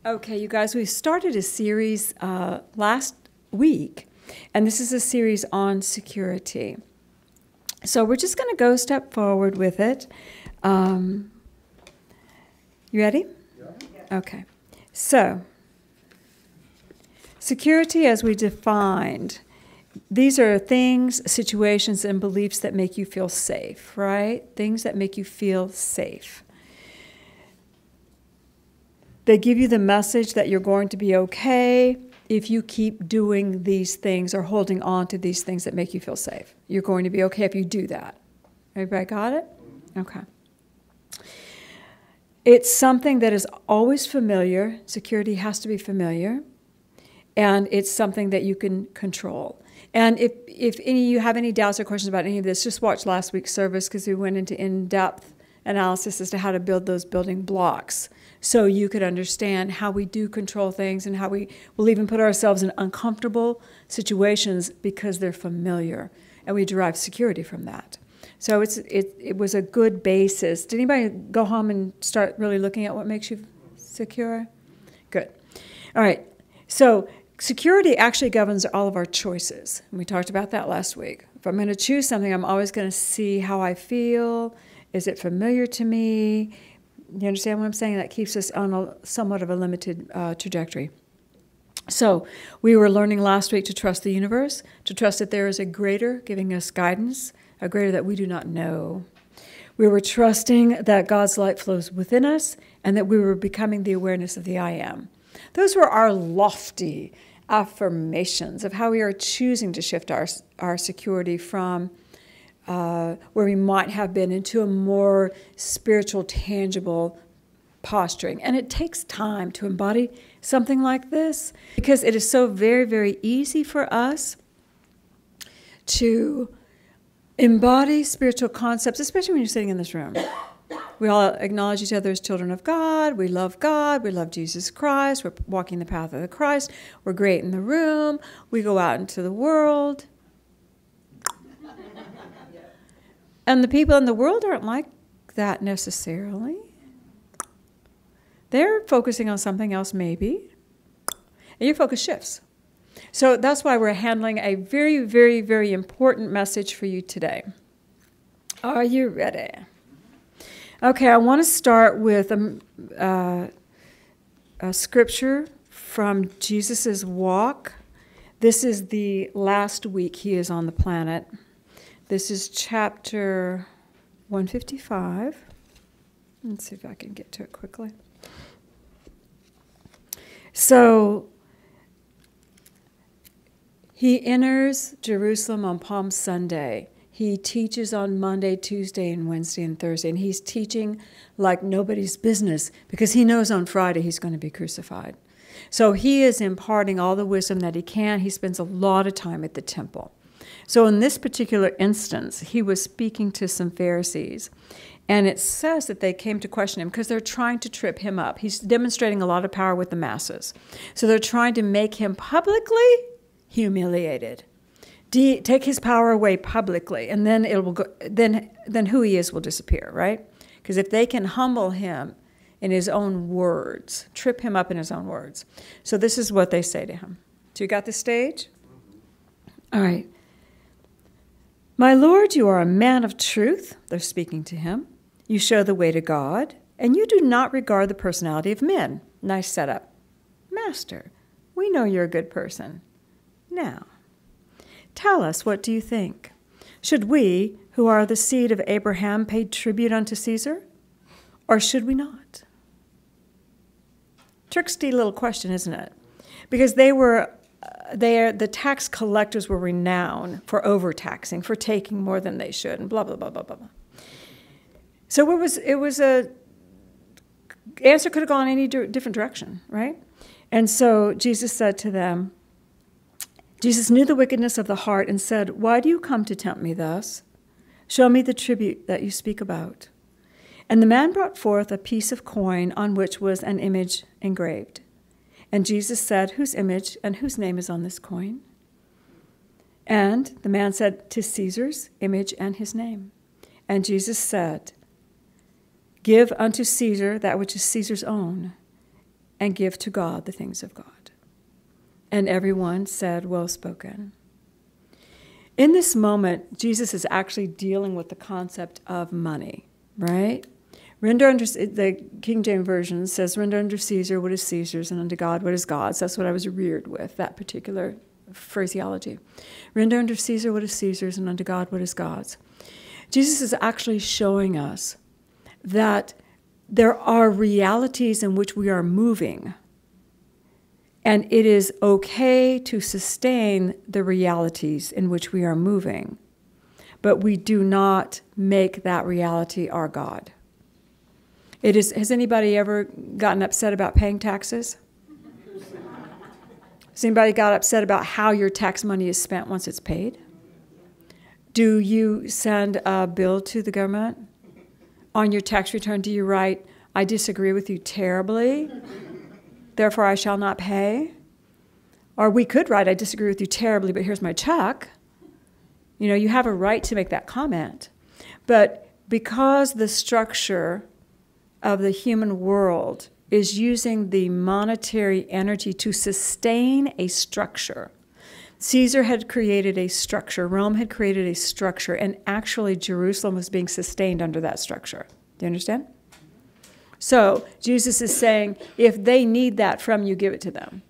Okay, you guys, we started a series last week, and this is a series on security. So we're just going to go step forward with it. You ready? Yeah. Okay. So, security as we defined, these are things, situations, and beliefs that make you feel safe, right? Things that make you feel safe. They give you the message that you're going to be okay if you keep doing these things or holding on to these things that make you feel safe. You're going to be okay if you do that. Everybody got it? Okay. It's something that is always familiar. Security has to be familiar. And it's something that you can control. And if any of you have any doubts or questions about any of this, just watch last week's service because we went into in-depth analysis as to how to build those building blocks so you could understand how we do control things and how we will even put ourselves in uncomfortable situations because they're familiar, and we derive security from that. So it was a good basis. Did anybody go home and start really looking at what makes you secure? Good. All right. So security actually governs all of our choices. And we talked about that last week. If I'm going to choose something, I'm always going to see how I feel. Is it familiar to me? You understand what I'm saying? That keeps us on somewhat of a limited trajectory. So we were learning last week to trust the universe, to trust that there is a greater giving us guidance, a greater that we do not know. We were trusting that God's light flows within us and that we were becoming the awareness of the I am. Those were our lofty affirmations of how we are choosing to shift our security from where we might have been into a more spiritual, tangible posturing. And it takes time to embody something like this because it is so very, very easy for us to embody spiritual concepts, especially when you're sitting in this room. We all acknowledge each other as children of God. We love Jesus Christ. We're walking the path of the Christ. We're great in the room. We go out into the world. And the people in the world aren't like that necessarily. They're focusing on something else maybe. And your focus shifts. So that's why we're handling a very, very, very important message for you today. Are you ready? Okay, I want to start with a scripture from Jesus' walk. This is the last week he is on the planet. This is chapter 155. Let's see if I can get to it quickly. So, he enters Jerusalem on Palm Sunday. He teaches on Monday, Tuesday, and Wednesday, and Thursday. And he's teaching like nobody's business because he knows on Friday he's going to be crucified. So he is imparting all the wisdom that he can. He spends a lot of time at the temple. So in this particular instance, he was speaking to some Pharisees. And it says that they came to question him because they're trying to trip him up. He's demonstrating a lot of power with the masses. So they're trying to make him publicly humiliated. Take his power away publicly, and then it will go. Then who he is will disappear, right? Because if they can humble him in his own words, trip him up in his own words. So this is what they say to him. So you got the stage? All right. My Lord, you are a man of truth. They're speaking to him. You show the way to God, and you do not regard the personality of men. Nice setup. Master, we know you're a good person. Now, tell us, what do you think? Should we, who are the seed of Abraham, pay tribute unto Caesar? Or should we not? Tricksy little question, isn't it? Because the tax collectors were renowned for overtaxing, for taking more than they should, and blah, blah, blah, blah, blah. So answer could have gone any different direction, right? And so Jesus said to them, Jesus knew the wickedness of the heart and said, why do you come to tempt me thus? Show me the tribute that you speak about. And the man brought forth a piece of coin on which was an image engraved. And Jesus said, whose image and whose name is on this coin? And the man said, 'Tis Caesar's image and his name. And Jesus said, Give unto Caesar that which is Caesar's own, and give to God the things of God. And everyone said, well spoken. In this moment, Jesus is actually dealing with the concept of money, right? Render unto, the King James Version says, render unto Caesar what is Caesar's and unto God what is God's. That's what I was reared with, that particular phraseology. Render unto Caesar what is Caesar's and unto God what is God's. Jesus is actually showing us that there are realities in which we are moving, and it is okay to sustain the realities in which we are moving, but we do not make that reality our God. Has anybody ever gotten upset about paying taxes? Has anybody got upset about how your tax money is spent once it's paid? Do you send a bill to the government? On your tax return, do you write, I disagree with you terribly, therefore I shall not pay? Or we could write, I disagree with you terribly, but here's my check. You know, you have a right to make that comment. But because the structure of the human world is using the monetary energy to sustain a structure. Caesar had created a structure, Rome had created a structure, and actually Jerusalem was being sustained under that structure. Do you understand? So Jesus is saying, if they need that from you, give it to them.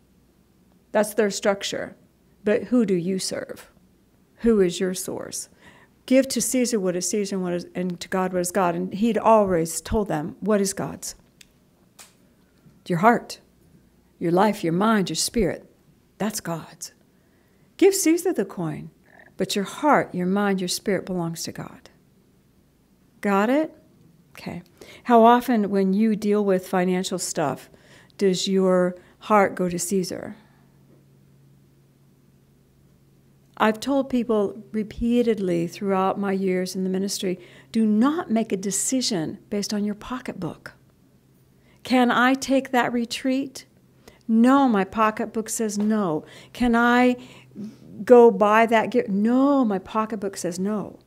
That's their structure. But who do you serve? Who is your source? Give to Caesar what is Caesar and to God what is God. And he'd always told them, what is God's? Your heart, your life, your mind, your spirit. That's God's. Give Caesar the coin, but your heart, your mind, your spirit belongs to God. Got it? Okay. How often when you deal with financial stuff does your heart go to Caesar? I've told people repeatedly throughout my years in the ministry, do not make a decision based on your pocketbook. Can I take that retreat? No, my pocketbook says no. Can I go buy that gift? No, my pocketbook says no.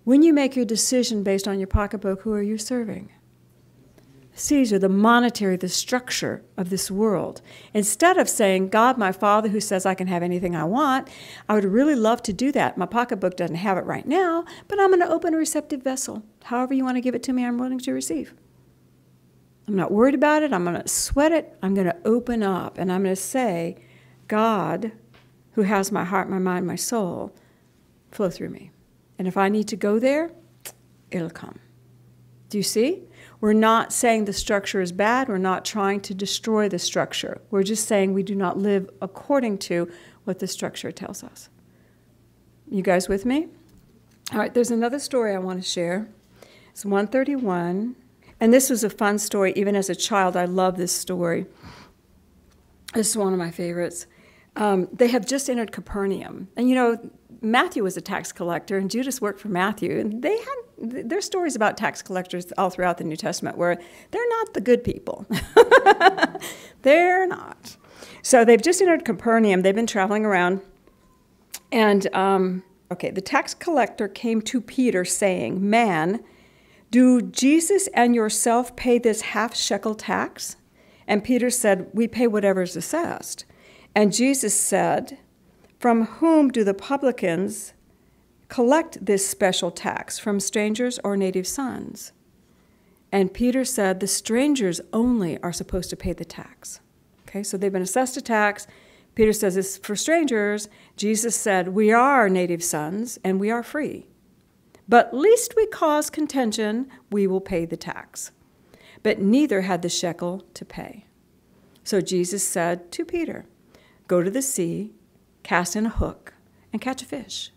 When you make your decision based on your pocketbook, who are you serving? Caesar, the monetary, the structure of this world. Instead of saying, God, my Father who says I can have anything I want, I would really love to do that. My pocketbook doesn't have it right now, but I'm going to open a receptive vessel. However you want to give it to me, I'm willing to receive. I'm not worried about it. I'm going to sweat it. I'm going to open up, and I'm going to say, God, who has my heart, my mind, my soul, flow through me. And if I need to go there, it'll come. Do you see? We're not saying the structure is bad. We're not trying to destroy the structure. We're just saying we do not live according to what the structure tells us. You guys with me? All right, there's another story I want to share. It's 131. And this was a fun story. Even as a child, I love this story. This is one of my favorites. They have just entered Capernaum. And you know, Matthew was a tax collector, and Judas worked for Matthew. And there's stories about tax collectors all throughout the New Testament where they're not the good people. They're not. So they've just entered Capernaum. They've been traveling around. And, the tax collector came to Peter saying, Man, do Jesus and yourself pay this half-shekel tax? And Peter said, We pay whatever is assessed. And Jesus said, From whom do the publicans collect this special tax, from strangers or native sons? And Peter said, the strangers only are supposed to pay the tax. Okay, so they've been assessed a tax. Peter says it's for strangers. Jesus said, we are native sons and we are free. But lest we cause contention, we will pay the tax. But neither had the shekel to pay. So Jesus said to Peter, Go to the sea, cast in a hook, and catch a fish.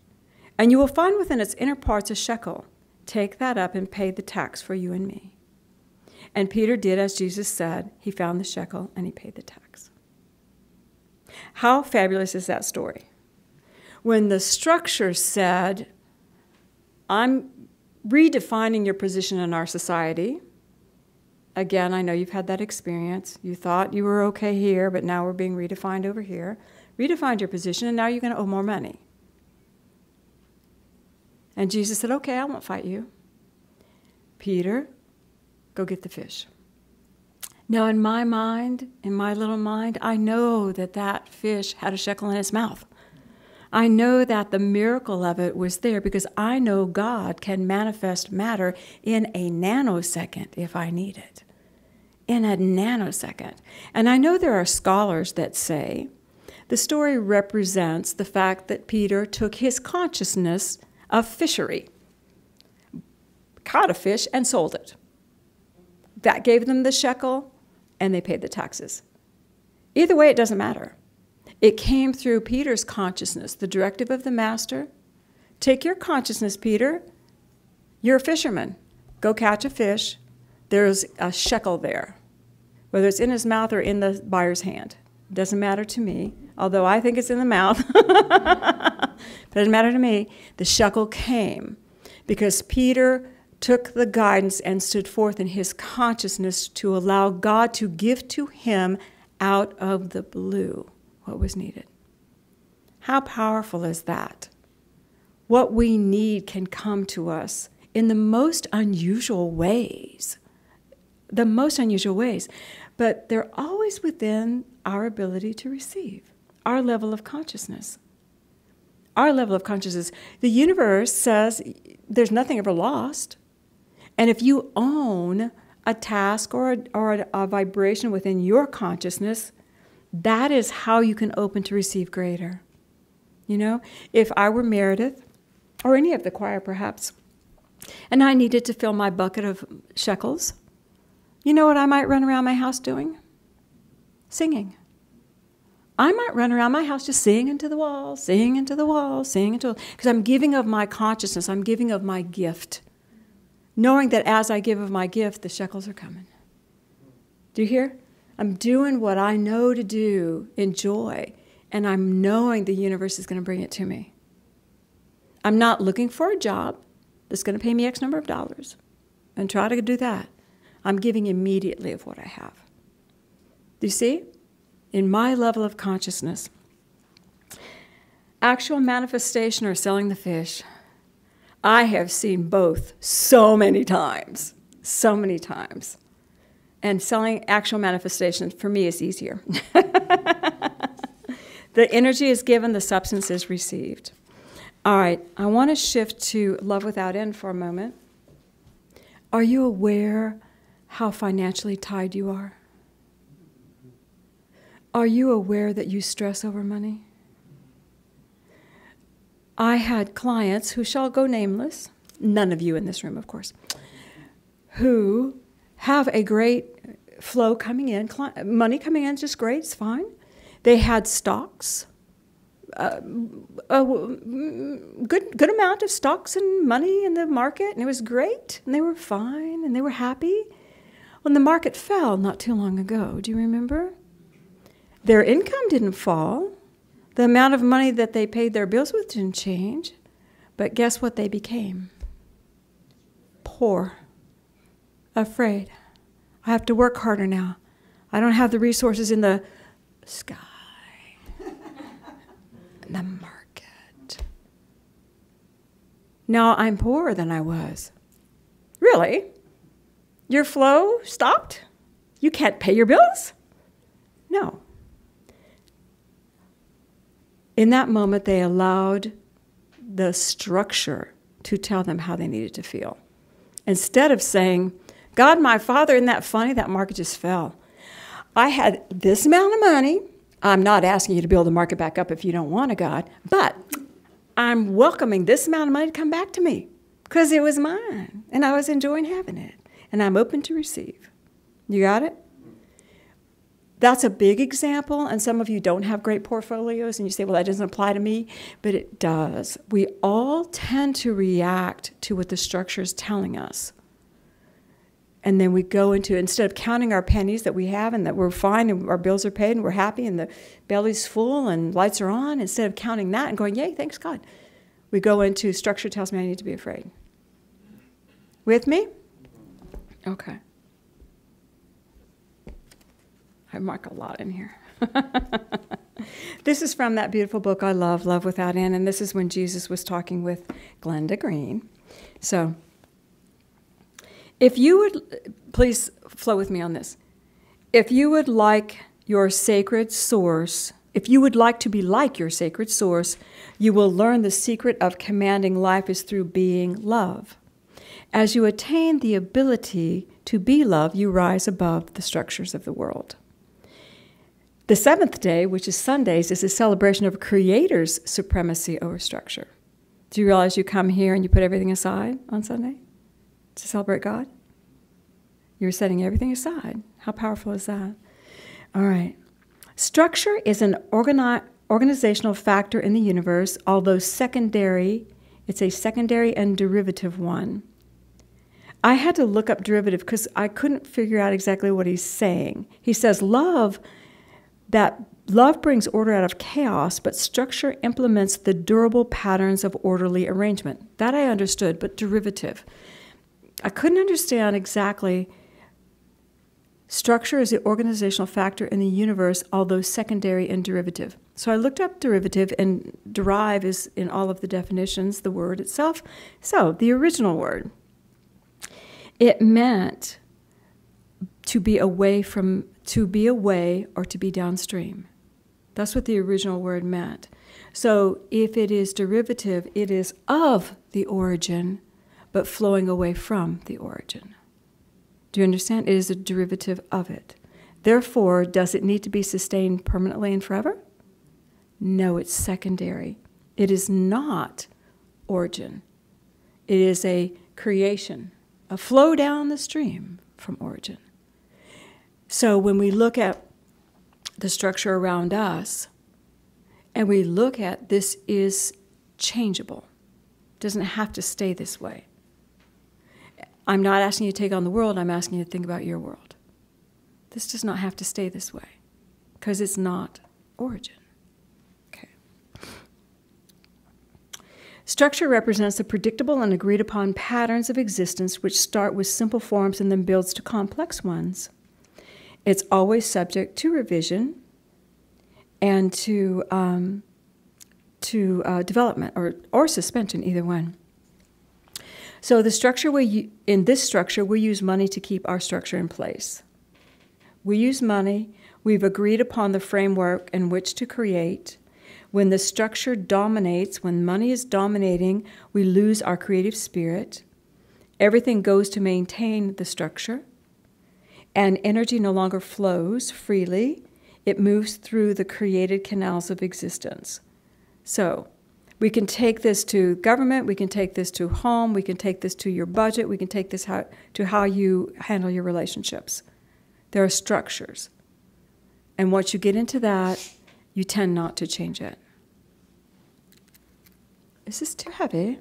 And you will find within its inner parts a shekel. Take that up and pay the tax for you and me. And Peter did as Jesus said. He found the shekel and he paid the tax. How fabulous is that story? When the structure said, I'm redefining your position in our society. Again, I know you've had that experience. You thought you were okay here, but now we're being redefined over here. Redefined your position, and now you're going to owe more money. And Jesus said, okay, I won't fight you. Peter, go get the fish. Now, in my mind, in my little mind, I know that that fish had a shekel in its mouth. I know that the miracle of it was there because I know God can manifest matter in a nanosecond if I need it. In a nanosecond. And I know there are scholars that say the story represents the fact that Peter took his consciousness of fishery, caught a fish, and sold it. That gave them the shekel, and they paid the taxes. Either way, it doesn't matter. It came through Peter's consciousness, the directive of the master. Take your consciousness, Peter. You're a fisherman. Go catch a fish. There's a shekel there, whether it's in his mouth or in the buyer's hand. It doesn't matter to me, although I think it's in the mouth. It doesn't matter to me. The shekel came because Peter took the guidance and stood forth in his consciousness to allow God to give to him out of the blue what was needed. How powerful is that? What we need can come to us in the most unusual ways. The most unusual ways. But they're always within our ability to receive, our level of consciousness. Our level of consciousness. The universe says there's nothing ever lost. And if you own a task or a vibration within your consciousness, that is how you can open to receive greater. You know, if I were Meredith, or any of the choir perhaps, and I needed to fill my bucket of shekels, you know what I might run around my house doing? Singing. I might run around my house just singing to the wall, singing into the wall, singing into the wall, because I'm giving of my consciousness, I'm giving of my gift, knowing that as I give of my gift, the shekels are coming. Do you hear? I'm doing what I know to do in joy, and I'm knowing the universe is going to bring it to me. I'm not looking for a job that's going to pay me X number of dollars and try to do that. I'm giving immediately of what I have. Do you see? In my level of consciousness, actual manifestation or selling the fish, I have seen both so many times. So many times. And selling actual manifestations, for me, is easier. The energy is given, the substance is received. All right, I want to shift to love without end for a moment. Are you aware how financially tied you are? Are you aware that you stress over money? I had clients who shall go nameless, none of you in this room, of course, who have a great flow coming in, money coming in, just great, it's fine. They had stocks, a good amount of stocks and money in the market, and it was great, and they were fine, and they were happy. When the market fell not too long ago, do you remember? Their income didn't fall. The amount of money that they paid their bills with didn't change. But guess what they became? Poor. Afraid. I have to work harder now. I don't have the resources in the sky. The market. Now I'm poorer than I was. Really? Your flow stopped? You can't pay your bills? No. In that moment, they allowed the structure to tell them how they needed to feel. Instead of saying, God, my Father, isn't that funny? That market just fell. I had this amount of money. I'm not asking you to build the market back up if you don't want to, God, but I'm welcoming this amount of money to come back to me because it was mine, and I was enjoying having it, and I'm open to receive. You got it? That's a big example, and some of you don't have great portfolios, and you say, well, that doesn't apply to me, but it does. We all tend to react to what the structure is telling us. And then we go into, instead of counting our pennies that we have and that we're fine and our bills are paid and we're happy and the belly's full and lights are on, instead of counting that and going, yay, thanks God, we go into structure tells me I need to be afraid. With me? Okay. I mark a lot in here. This is from that beautiful book I love, Love Without End, and this is when Jesus was talking with Glenda Green. So, if you would, please flow with me on this. If you would like your sacred source, if you would like to be like your sacred source, you will learn the secret of commanding life is through being love. As you attain the ability to be love, you rise above the structures of the world. The seventh day, which is Sundays, is a celebration of Creator's supremacy over structure. Do you realize you come here and you put everything aside on Sunday to celebrate God? You're setting everything aside. How powerful is that? All right. Structure is an organizational factor in the universe, although secondary. It's a secondary and derivative one. I had to look up derivative because I couldn't figure out exactly what he's saying. He says that love brings order out of chaos, but structure implements the durable patterns of orderly arrangement. That I understood, but derivative. I couldn't understand exactly. Structure is the organizational factor in the universe, although secondary and derivative. So I looked up derivative, and derive is in all of the definitions, the word itself. So the original word, it meant to be away or to be downstream. That's what the original word meant. So if it is derivative, it is of the origin, but flowing away from the origin. Do you understand? It is a derivative of it. Therefore, does it need to be sustained permanently and forever? No, it's secondary. It is not origin. It is a creation, a flow down the stream from origin. So when we look at the structure around us, and we look at this is changeable, it doesn't have to stay this way. I'm not asking you to take on the world, I'm asking you to think about your world. This does not have to stay this way, because it's not origin. Okay. Structure represents the predictable and agreed upon patterns of existence which start with simple forms and then builds to complex ones. It's always subject to revision and to development or suspension, either one. So the structure in this structure, we use money to keep our structure in place. We use money. We've agreed upon the framework in which to create. When the structure dominates, when money is dominating, we lose our creative spirit. Everything goes to maintain the structure, and energy no longer flows freely. It moves through the created canals of existence. So we can take this to government, we can take this to home, we can take this to your budget, we can take this to how you handle your relationships. There are structures. And once you get into that, you tend not to change it. Is this too heavy?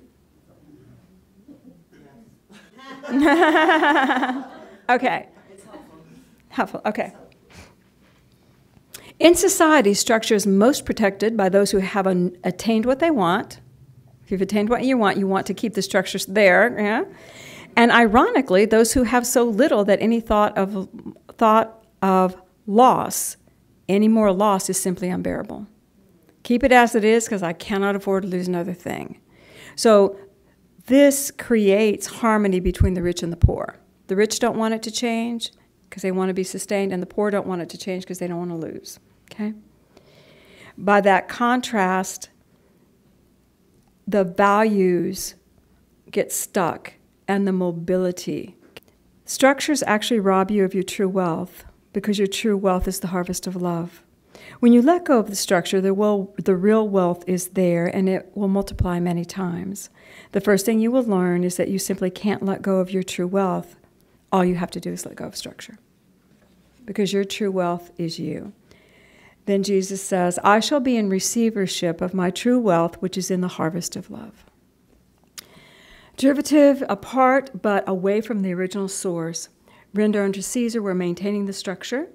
Okay. Helpful, okay. In society, structure is most protected by those who have attained what they want. If you've attained what you want to keep the structures there. Yeah? And ironically, those who have so little that any thought of loss, any more loss is simply unbearable. Keep it as it is because I cannot afford to lose another thing. So this creates harmony between the rich and the poor. The rich don't want it to change because they want to be sustained, and the poor don't want it to change because they don't want to lose. Okay? By that contrast, the values get stuck and the mobility. Structures actually rob you of your true wealth because your true wealth is the harvest of love. When you let go of the structure, the real wealth is there, and it will multiply many times. The first thing you will learn is that you simply can't let go of your true wealth. All you have to do is let go of structure, because your true wealth is you. Then Jesus says, I shall be in receivership of my true wealth, which is in the harvest of love. Derivative, apart but away from the original source. Render unto Caesar, we're maintaining the structure.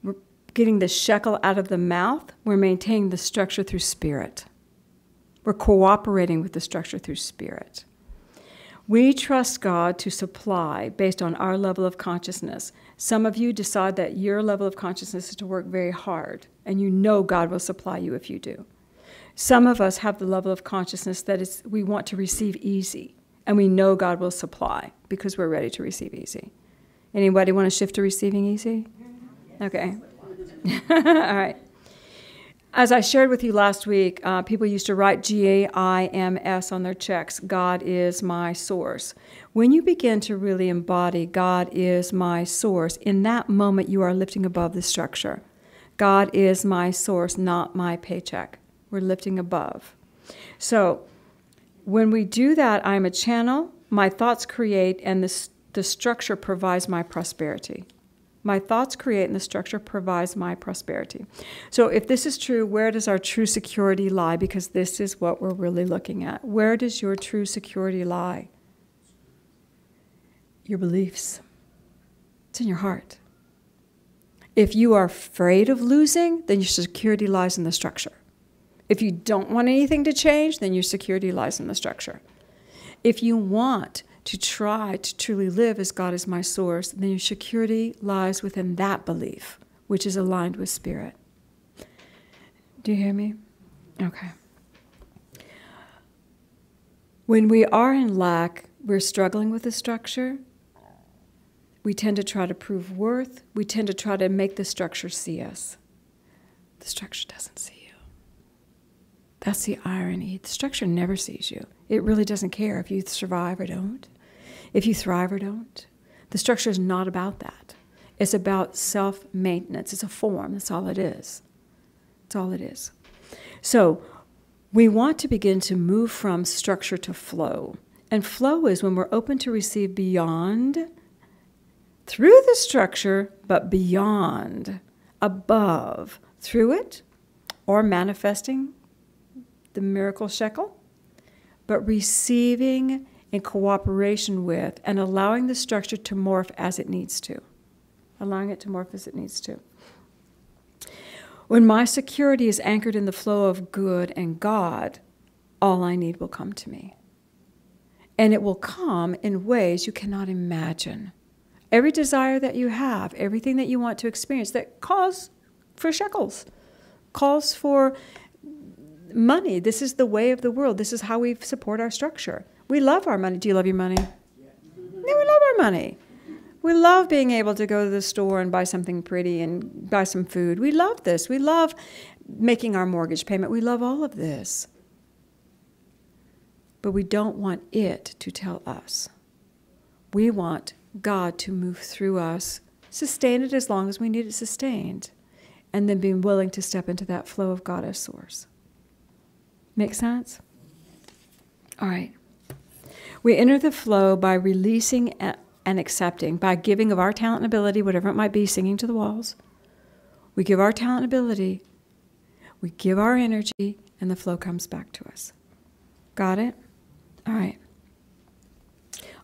We're getting the shekel out of the mouth. We're maintaining the structure through spirit. We're cooperating with the structure through spirit. We trust God to supply based on our level of consciousness. Some of you decide that your level of consciousness is to work very hard, and you know God will supply you if you do. Some of us have the level of consciousness that we want to receive easy, and we know God will supply because we're ready to receive easy. Anybody want to shift to receiving easy? Okay. All right. As I shared with you last week, people used to write GAIMS on their checks. God is my source. When you begin to really embody God is my source, in that moment you are lifting above the structure. God is my source, not my paycheck. We're lifting above. So when we do that, I'm a channel, my thoughts create, and the structure provides my prosperity. My thoughts create and the structure provides my prosperity. So if this is true, where does our true security lie? Because this is what we're really looking at. Where does your true security lie? Your beliefs. It's in your heart. If you are afraid of losing, then your security lies in the structure. If you don't want anything to change, then your security lies in the structure. If you want to try to truly live as God is my source, then your security lies within that belief, which is aligned with spirit. Do you hear me? Okay. When we are in lack, we're struggling with the structure. We tend to try to prove worth. We tend to try to make the structure see us. The structure doesn't see you. That's the irony. The structure never sees you. It really doesn't care if you survive or don't. If you thrive or don't. The structure is not about that. It's about self-maintenance. It's a form. That's all it is. That's all it is. So we want to begin to move from structure to flow. And flow is when we're open to receive beyond, through the structure, but beyond, above, through it, or manifesting the miracle shekel, but receiving in cooperation with and allowing the structure to morph as it needs to. Allowing it to morph as it needs to. When my security is anchored in the flow of good and God, all I need will come to me. And it will come in ways you cannot imagine. Every desire that you have, everything that you want to experience that calls for shekels, calls for money. This is the way of the world. This is how we support our structure. We love our money. Do you love your money? Yeah, we love our money. We love being able to go to the store and buy something pretty and buy some food. We love this. We love making our mortgage payment. We love all of this. But we don't want it to tell us. We want God to move through us, sustain it as long as we need it sustained, and then being willing to step into that flow of God as source. Make sense? All right. We enter the flow by releasing and accepting, by giving of our talent and ability, whatever it might be, singing to the walls. We give our talent and ability, we give our energy, and the flow comes back to us. Got it? All right.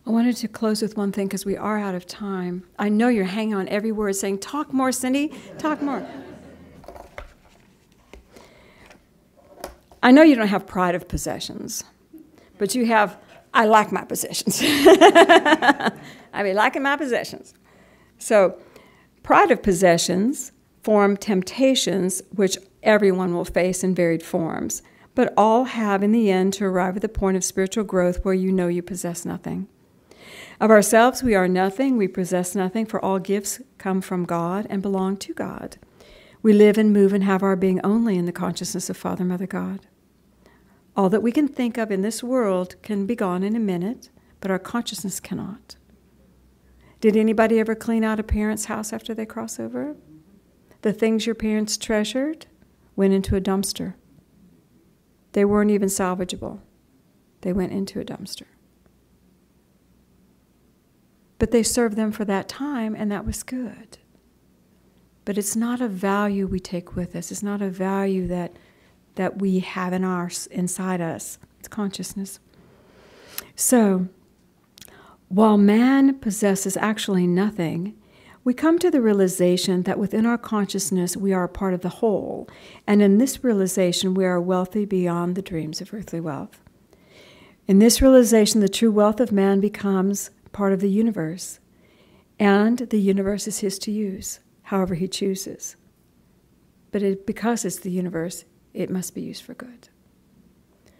I wanted to close with one thing because we are out of time. I know you're hanging on every word saying, talk more, Cindy, talk more. I know you don't have pride of possessions, but you have, I like my possessions. I be liking my possessions. So pride of possessions form temptations which everyone will face in varied forms, but all have in the end to arrive at the point of spiritual growth where you know you possess nothing. Of ourselves we are nothing, we possess nothing, for all gifts come from God and belong to God. We live and move and have our being only in the consciousness of Father, Mother, God. All that we can think of in this world can be gone in a minute, but our consciousness cannot. Did anybody ever clean out a parent's house after they cross over? The things your parents treasured went into a dumpster. They weren't even salvageable. They went into a dumpster. But they served them for that time, and that was good. But it's not a value we take with us. It's not a value that we have inside us. It's consciousness. So, while man possesses actually nothing, we come to the realization that within our consciousness we are a part of the whole, and in this realization we are wealthy beyond the dreams of earthly wealth. In this realization, the true wealth of man becomes part of the universe, and the universe is his to use, however he chooses. But because it's the universe, it must be used for good.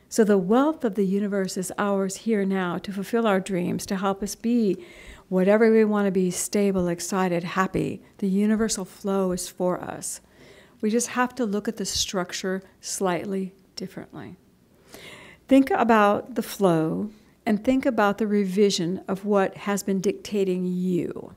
So the wealth of the universe is ours here now to fulfill our dreams, to help us be whatever we want to be, stable, excited, happy. The universal flow is for us. We just have to look at the structure slightly differently. Think about the flow and think about the revision of what has been dictating you.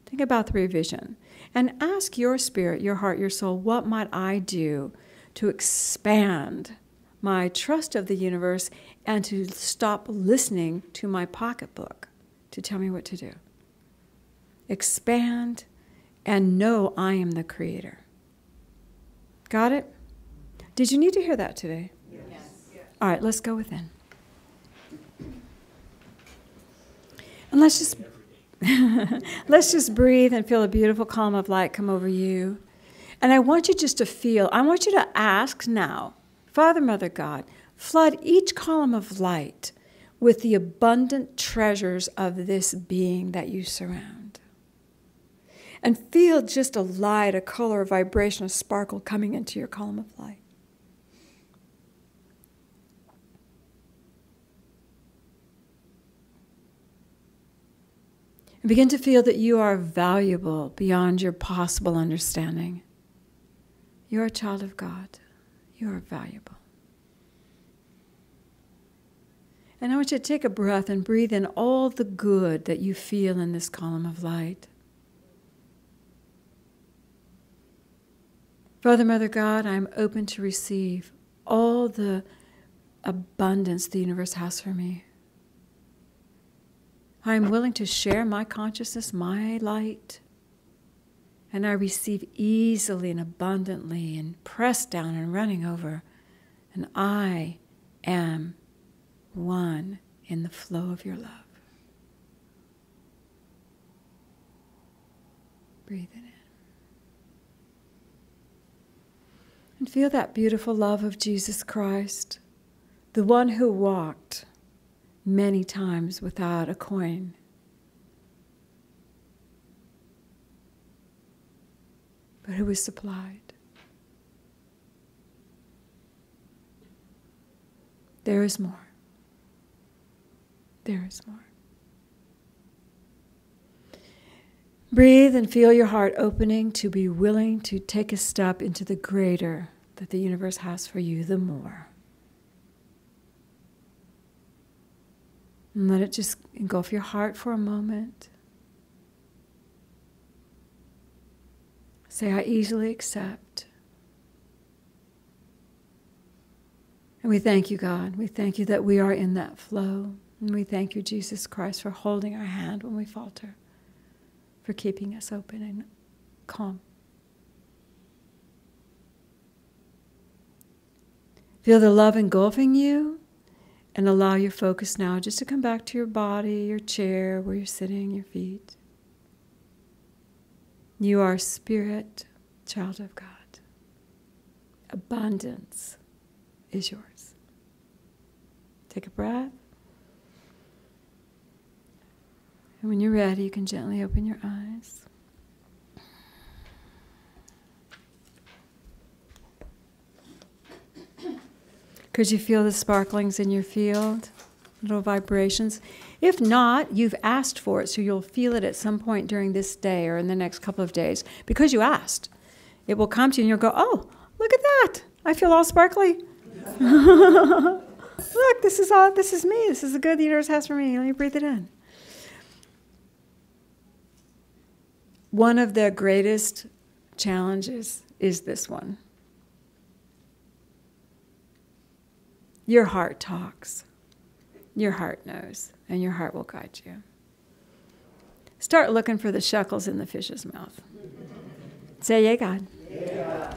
Think about the revision and ask your spirit, your heart, your soul, what might I do to expand my trust of the universe and to stop listening to my pocketbook to tell me what to do. Expand and know I am the creator. Got it? Did you need to hear that today? Yes. All right, let's go within. And let's just breathe and feel a beautiful column of light come over you. And I want you just to feel, I want you to ask now, Father, Mother, God, flood each column of light with the abundant treasures of this being that you surround. And feel just a light, a color, a vibration, a sparkle coming into your column of light. And begin to feel that you are valuable beyond your possible understanding. You're a child of God. You are valuable. And I want you to take a breath and breathe in all the good that you feel in this column of light. Father, Mother, God, I'm open to receive all the abundance the universe has for me. I am willing to share my consciousness, my light, and I receive easily and abundantly and pressed down and running over, and I am one in the flow of your love. Breathe it in. And feel that beautiful love of Jesus Christ, the one who walked many times without a coin. But who was supplied. There is more. There is more. Breathe and feel your heart opening to be willing to take a step into the greater that the universe has for you, the more. And let it just engulf your heart for a moment. Say, I easily accept. And we thank you, God. We thank you that we are in that flow. And we thank you, Jesus Christ, for holding our hand when we falter, for keeping us open and calm. Feel the love engulfing you, and allow your focus now just to come back to your body, your chair, where you're sitting, your feet. You are spirit, child of God. Abundance is yours. Take a breath. And when you're ready, you can gently open your eyes. Could you feel the sparklings in your field? Little vibrations. If not, you've asked for it, so you'll feel it at some point during this day or in the next couple of days. Because you asked, it will come to you and you'll go, oh, look at that. I feel all sparkly. Look, this is me. This is the good the universe has for me. Let me breathe it in. One of the greatest challenges is this one. Your heart talks. Your heart knows, and your heart will guide you. Start looking for the shekels in the fish's mouth. Say, yea, God. Yeah.